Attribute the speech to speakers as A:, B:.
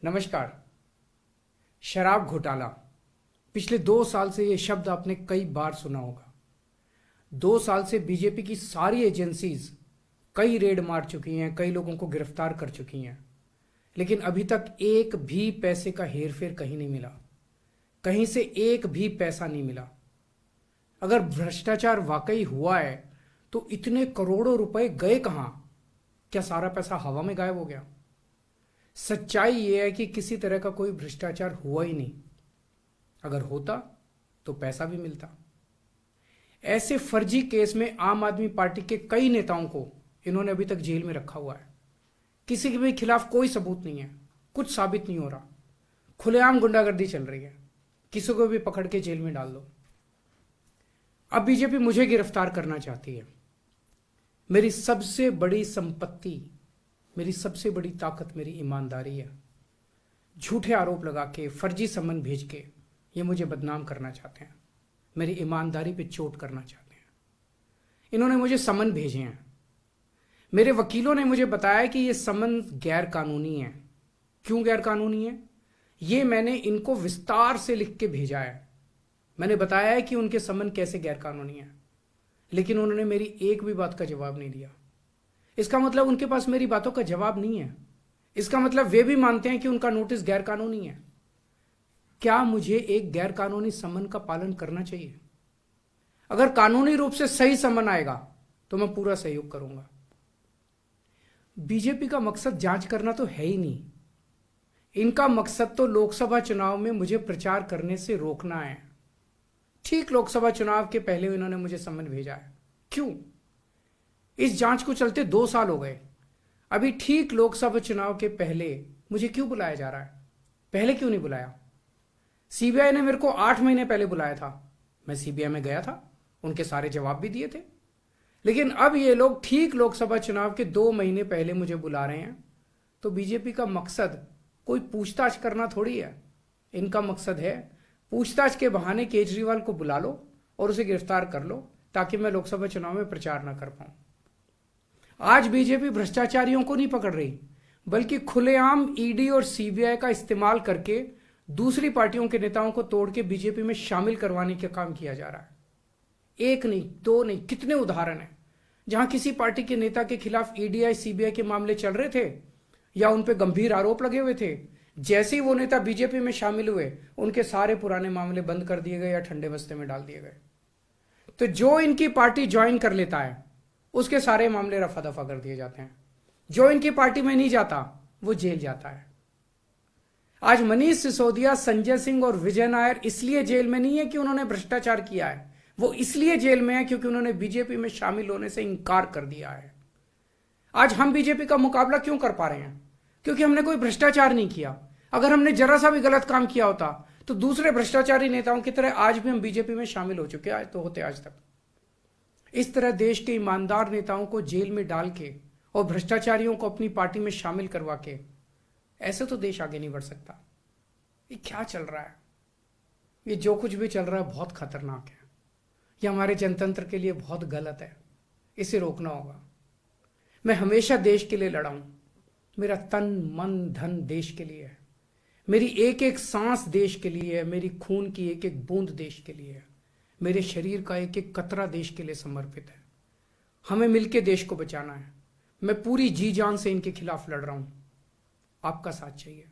A: नमस्कार। शराब घोटाला, पिछले 2 साल से यह शब्द आपने कई बार सुना होगा। 2 साल से बीजेपी की सारी एजेंसीज कई रेड मार चुकी हैं, कई लोगों को गिरफ्तार कर चुकी हैं, लेकिन अभी तक एक भी पैसे का हेरफेर कहीं नहीं मिला, कहीं से एक भी पैसा नहीं मिला। अगर भ्रष्टाचार वाकई हुआ है तो इतने करोड़ों रुपए गए कहां? क्या सारा पैसा हवा में गायब हो गया? सच्चाई यह है कि किसी तरह का कोई भ्रष्टाचार हुआ ही नहीं। अगर होता तो पैसा भी मिलता। ऐसे फर्जी केस में आम आदमी पार्टी के कई नेताओं को इन्होंने अभी तक जेल में रखा हुआ है। किसी के भी खिलाफ कोई सबूत नहीं है, कुछ साबित नहीं हो रहा, खुलेआम गुंडागर्दी चल रही है, किसी को भी पकड़ के जेल में डाल दो। अब बीजेपी मुझे गिरफ्तार करना चाहती है। मेरी सबसे बड़ी संपत्ति, मेरी सबसे बड़ी ताकत मेरी ईमानदारी है। झूठे आरोप लगा के, फर्जी समन भेज के ये मुझे बदनाम करना चाहते हैं, मेरी ईमानदारी पे चोट करना चाहते हैं। इन्होंने मुझे समन भेजे हैं। मेरे वकीलों ने मुझे बताया कि ये समन गैर कानूनी है। क्यों गैर कानूनी है? ये मैंने इनको विस्तार से लिख के भेजा है। मैंने बताया है कि उनके समन कैसे गैर कानूनी है, लेकिन उन्होंने मेरी एक भी बात का जवाब नहीं दिया। इसका मतलब उनके पास मेरी बातों का जवाब नहीं है। इसका मतलब वे भी मानते हैं कि उनका नोटिस गैर कानूनी है। क्या मुझे एक गैर कानूनी समन का पालन करना चाहिए? अगर कानूनी रूप से सही समन आएगा तो मैं पूरा सहयोग करूंगा। बीजेपी का मकसद जांच करना तो है ही नहीं। इनका मकसद तो लोकसभा चुनाव में मुझे प्रचार करने से रोकना है। ठीक लोकसभा चुनाव के पहले इन्होंने मुझे समन भेजा है। क्यों? इस जांच को चलते 2 साल हो गए। अभी ठीक लोकसभा चुनाव के पहले मुझे क्यों बुलाया जा रहा है? पहले क्यों नहीं बुलाया? सीबीआई ने मेरे को 8 महीने पहले बुलाया था। मैं सीबीआई में गया था, उनके सारे जवाब भी दिए थे। लेकिन अब ये लोग ठीक लोकसभा चुनाव के 2 महीने पहले मुझे बुला रहे हैं। तो बीजेपी का मकसद कोई पूछताछ करना थोड़ी है। इनका मकसद है पूछताछ के बहाने केजरीवाल को बुला लो और उसे गिरफ्तार कर लो, ताकि मैं लोकसभा चुनाव में प्रचार ना कर पाऊं। आज बीजेपी भ्रष्टाचारियों को नहीं पकड़ रही, बल्कि खुलेआम ईडी और सीबीआई का इस्तेमाल करके दूसरी पार्टियों के नेताओं को तोड़ के बीजेपी में शामिल करवाने का काम किया जा रहा है। एक नहीं, 2 नहीं, कितने उदाहरण हैं जहां किसी पार्टी के नेता के खिलाफ ईडी सीबीआई के मामले चल रहे थे या उन पे गंभीर आरोप लगे हुए थे। जैसे ही वो नेता बीजेपी में शामिल हुए, उनके सारे पुराने मामले बंद कर दिए गए या ठंडे बस्ते में डाल दिए गए। तो जो इनकी पार्टी ज्वाइन कर लेता है उसके सारे मामले रफा दफा कर दिए जाते हैं। जो इनकी पार्टी में नहीं जाता वो जेल जाता है। आज मनीष सिसोदिया, संजय सिंह और विजय नायर इसलिए जेल में नहीं है कि उन्होंने भ्रष्टाचार किया है, वो इसलिए जेल में है क्योंकि उन्होंने बीजेपी में शामिल होने से इंकार कर दिया है। आज हम बीजेपी का मुकाबला क्यों कर पा रहे हैं? क्योंकि हमने कोई भ्रष्टाचार नहीं किया। अगर हमने जरा सा भी गलत काम किया होता तो दूसरे भ्रष्टाचारी नेताओं की तरह आज भी हम बीजेपी में शामिल हो चुके आज तो होते आज तक। इस तरह देश के ईमानदार नेताओं को जेल में डाल के और भ्रष्टाचारियों को अपनी पार्टी में शामिल करवा के ऐसे तो देश आगे नहीं बढ़ सकता। ये क्या चल रहा है? ये जो कुछ भी चल रहा है बहुत खतरनाक है। ये हमारे जनतंत्र के लिए बहुत गलत है। इसे रोकना होगा। मैं हमेशा देश के लिए लड़ा हूं। मेरा तन मन धन देश के लिए है। मेरी एक एक सांस देश के लिए है। मेरी खून की एक एक बूंद देश के लिए है। मेरे शरीर का एक एक कतरा देश के लिए समर्पित है। हमें मिलकर देश को बचाना है। मैं पूरी जी जान से इनके खिलाफ लड़ रहा हूं। आपका साथ चाहिए।